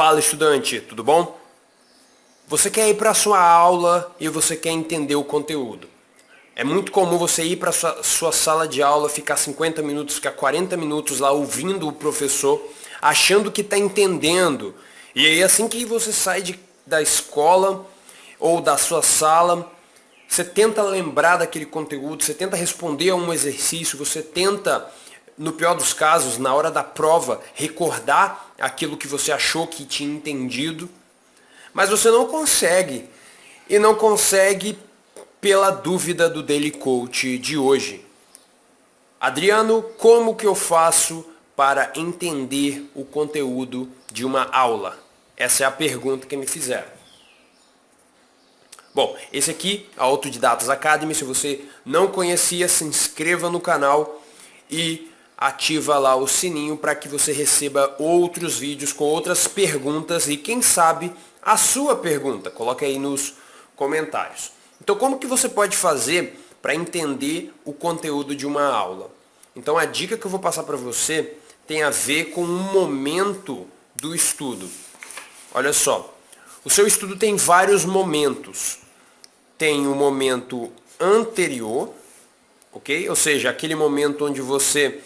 Fala, estudante, tudo bom? Você quer ir para a sua aula e você quer entender o conteúdo. É muito comum você ir para a sua sala de aula, ficar 50 minutos, ficar 40 minutos lá ouvindo o professor, achando que está entendendo. E aí assim que você sai da escola ou da sua sala, você tenta lembrar daquele conteúdo, você tenta responder a um exercício, você tenta, no pior dos casos, na hora da prova, recordar aquilo que você achou que tinha entendido, mas você não consegue. E não consegue pela dúvida do Daily Coach de hoje. Adriano, como que eu faço para entender o conteúdo de uma aula? Essa é a pergunta que me fizeram. Bom, esse aqui é a Autodidatas Academy. Se você não conhecia, se inscreva no canal e ativa lá o sininho para que você receba outros vídeos com outras perguntas e quem sabe a sua pergunta. Coloque aí nos comentários. Então, como que você pode fazer para entender o conteúdo de uma aula? Então, a dica que eu vou passar para você tem a ver com um momento do estudo. Olha só, o seu estudo tem vários momentos. Tem o momento anterior, ok? Ou seja, aquele momento onde você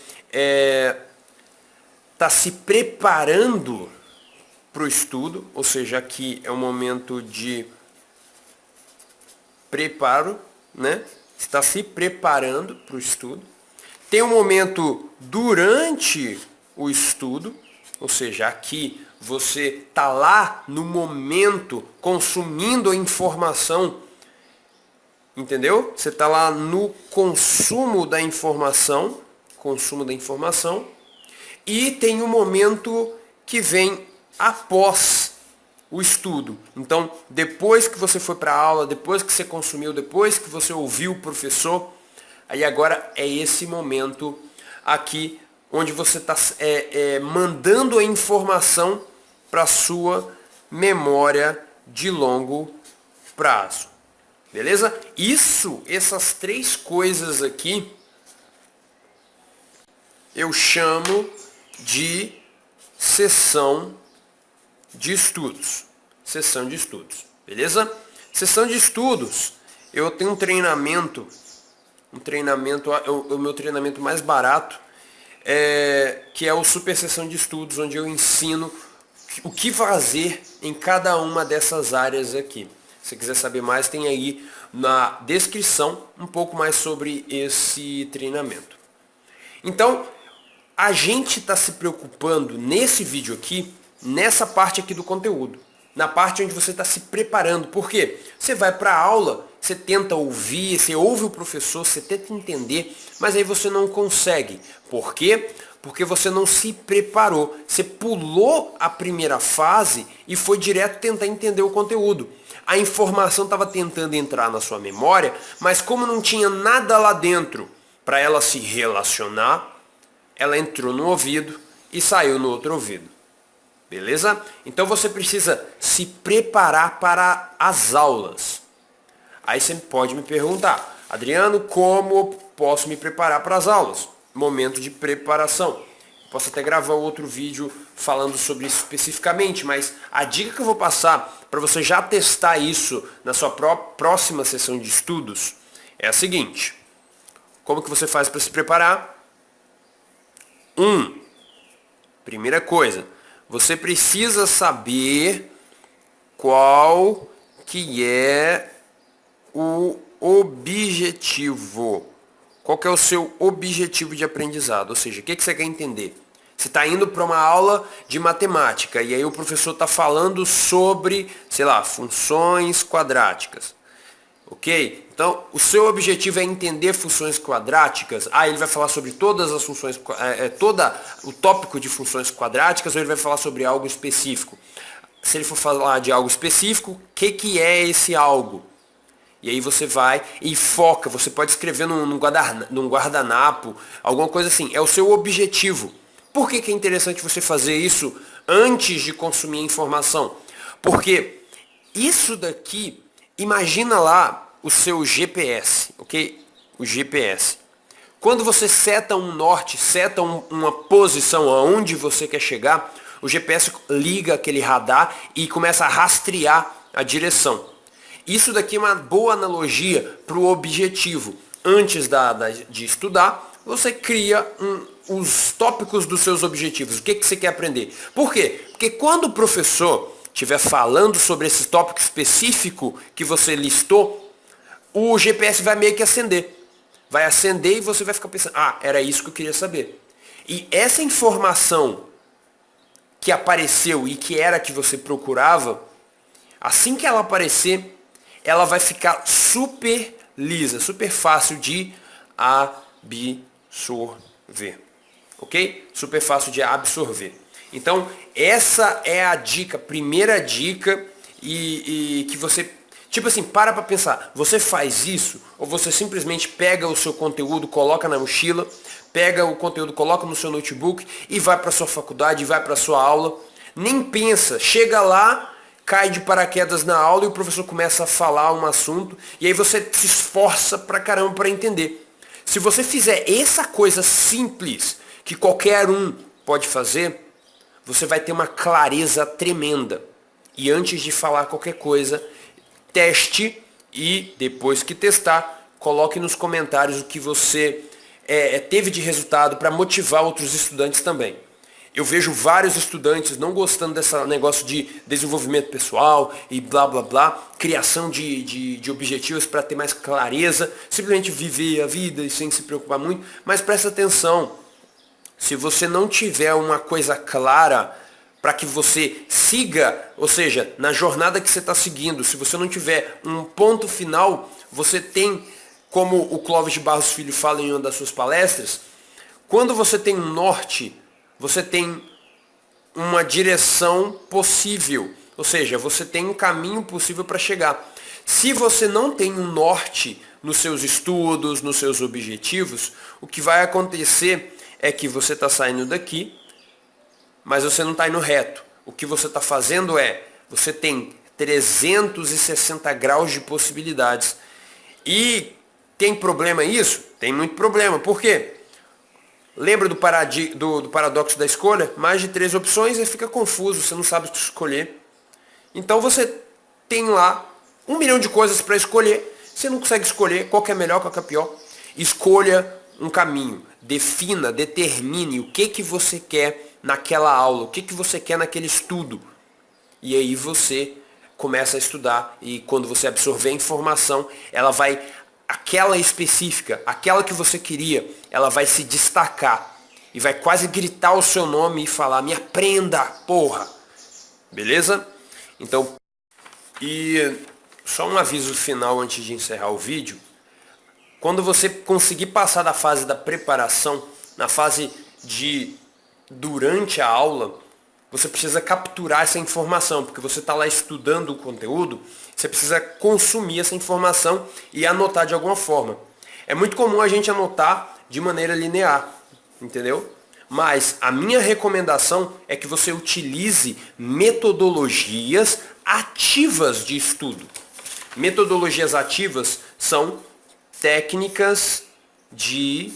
está se preparando para o estudo, ou seja, aqui é um momento de preparo, né? Está se preparando para o estudo. Tem um momento durante o estudo, ou seja, aqui você está lá no momento consumindo a informação, entendeu? Você está lá no consumo da informação, e tem um momento que vem após o estudo. Então, depois que você foi para a aula, depois que você consumiu, depois que você ouviu o professor, aí agora é esse momento aqui onde você está mandando a informação para a sua memória de longo prazo. Beleza? Essas três coisas aqui, eu chamo de sessão de estudos. Sessão de estudos. Beleza? Sessão de estudos, eu tenho um treinamento, o meu treinamento mais barato, que é o Super Sessão de Estudos, onde eu ensino o que fazer em cada uma dessas áreas aqui. Se você quiser saber mais, tem aí na descrição um pouco mais sobre esse treinamento. Então, a gente está se preocupando nesse vídeo aqui, nessa parte aqui do conteúdo. Na parte onde você está se preparando. Por quê? Você vai para a aula, você tenta ouvir, você ouve o professor, você tenta entender, mas aí você não consegue. Por quê? Porque você não se preparou. Você pulou a primeira fase e foi direto tentar entender o conteúdo. A informação estava tentando entrar na sua memória, mas como não tinha nada lá dentro para ela se relacionar, ela entrou no ouvido e saiu no outro ouvido. Beleza? Então você precisa se preparar para as aulas. Aí você pode me perguntar, Adriano, como eu posso me preparar para as aulas? Momento de preparação. Posso até gravar outro vídeo falando sobre isso especificamente, mas a dica que eu vou passar para você já testar isso na sua próxima sessão de estudos é a seguinte. Como que você faz para se preparar? Primeira coisa, você precisa saber qual que é o objetivo. Qual que é o seu objetivo de aprendizado? Ou seja, o que você quer entender? Você está indo para uma aula de matemática e aí o professor está falando sobre, sei lá, funções quadráticas. Ok? Então, o seu objetivo é entender funções quadráticas. Ele vai falar sobre todas as funções, todo o tópico de funções quadráticas, ou ele vai falar sobre algo específico. Se ele for falar de algo específico, o que é esse algo? E aí você vai e foca, você pode escrever num guardanapo, alguma coisa assim. É o seu objetivo. Por que é interessante você fazer isso antes de consumir a informação? Porque isso daqui, imagina lá o seu GPS, ok? O GPS. Quando você seta um norte, seta uma posição aonde você quer chegar, o GPS liga aquele radar e começa a rastrear a direção. Isso daqui é uma boa analogia para o objetivo. Antes de estudar, você cria os tópicos dos seus objetivos. O que você quer aprender? Por quê? Porque quando o professor estiver falando sobre esse tópico específico que você listou, o GPS vai meio que acender. Vai acender e você vai ficar pensando, era isso que eu queria saber. E essa informação que apareceu e que era a que você procurava, assim que ela aparecer, ela vai ficar super lisa, super fácil de absorver. Ok? Super fácil de absorver. Então, essa é a dica, primeira dica, e que você, tipo assim, para pensar, você faz isso, ou você simplesmente pega o seu conteúdo, coloca na mochila, pega o conteúdo, coloca no seu notebook e vai para sua faculdade, vai para sua aula, nem pensa, chega lá, cai de paraquedas na aula e o professor começa a falar um assunto, e aí você se esforça pra caramba para entender. Se você fizer essa coisa simples, que qualquer um pode fazer, você vai ter uma clareza tremenda. E antes de falar qualquer coisa, teste e depois que testar, coloque nos comentários o que você teve de resultado para motivar outros estudantes também. Eu vejo vários estudantes não gostando desse negócio de desenvolvimento pessoal e blá blá blá, criação de objetivos para ter mais clareza, simplesmente viver a vida e sem se preocupar muito, mas presta atenção, se você não tiver uma coisa clara para que você siga, ou seja, na jornada que você está seguindo, se você não tiver um ponto final, você tem, como o Clóvis de Barros Filho fala em uma das suas palestras, quando você tem um norte, você tem uma direção possível, ou seja, você tem um caminho possível para chegar. Se você não tem um norte nos seus estudos, nos seus objetivos, o que vai acontecer é que você está saindo daqui, mas você não está indo reto. O que você está fazendo você tem 360 graus de possibilidades. E tem problema isso? Tem muito problema. Por quê? Lembra do paradoxo da escolha? Mais de 3 opções e fica confuso, você não sabe o que escolher. Então você tem lá 1 milhão de coisas para escolher, você não consegue escolher qual que é melhor, qual que é pior. Escolha um caminho, defina, determine o que você quer naquela aula, o que você quer naquele estudo. E aí você começa a estudar e quando você absorver a informação, ela vai, aquela específica, aquela que você queria, ela vai se destacar e vai quase gritar o seu nome e falar, me aprenda, porra. Beleza? Então, e só um aviso final antes de encerrar o vídeo. Quando você conseguir passar da fase da preparação, na fase de durante a aula, você precisa capturar essa informação, porque você está lá estudando o conteúdo, você precisa consumir essa informação e anotar de alguma forma. É muito comum a gente anotar de maneira linear, entendeu? Mas a minha recomendação é que você utilize metodologias ativas de estudo. Metodologias ativas são técnicas de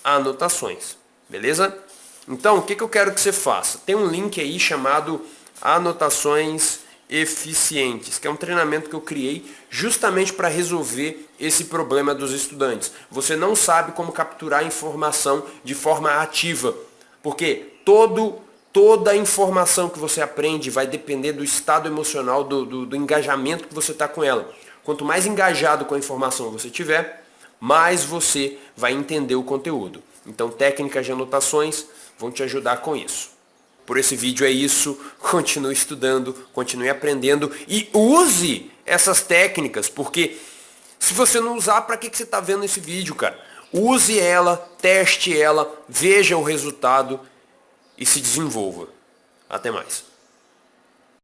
anotações, beleza? Então, o que eu quero que você faça? Tem um link aí chamado Anotações Eficientes, que é um treinamento que eu criei justamente para resolver esse problema dos estudantes. Você não sabe como capturar a informação de forma ativa, porque toda a informação que você aprende vai depender do estado emocional, do engajamento que você está com ela. Quanto mais engajado com a informação você tiver, mais você vai entender o conteúdo. Então, técnicas de anotações vão te ajudar com isso. Por esse vídeo é isso. Continue estudando, continue aprendendo e use essas técnicas, porque se você não usar, para que você está vendo esse vídeo, cara? Use ela, teste ela, veja o resultado e se desenvolva. Até mais.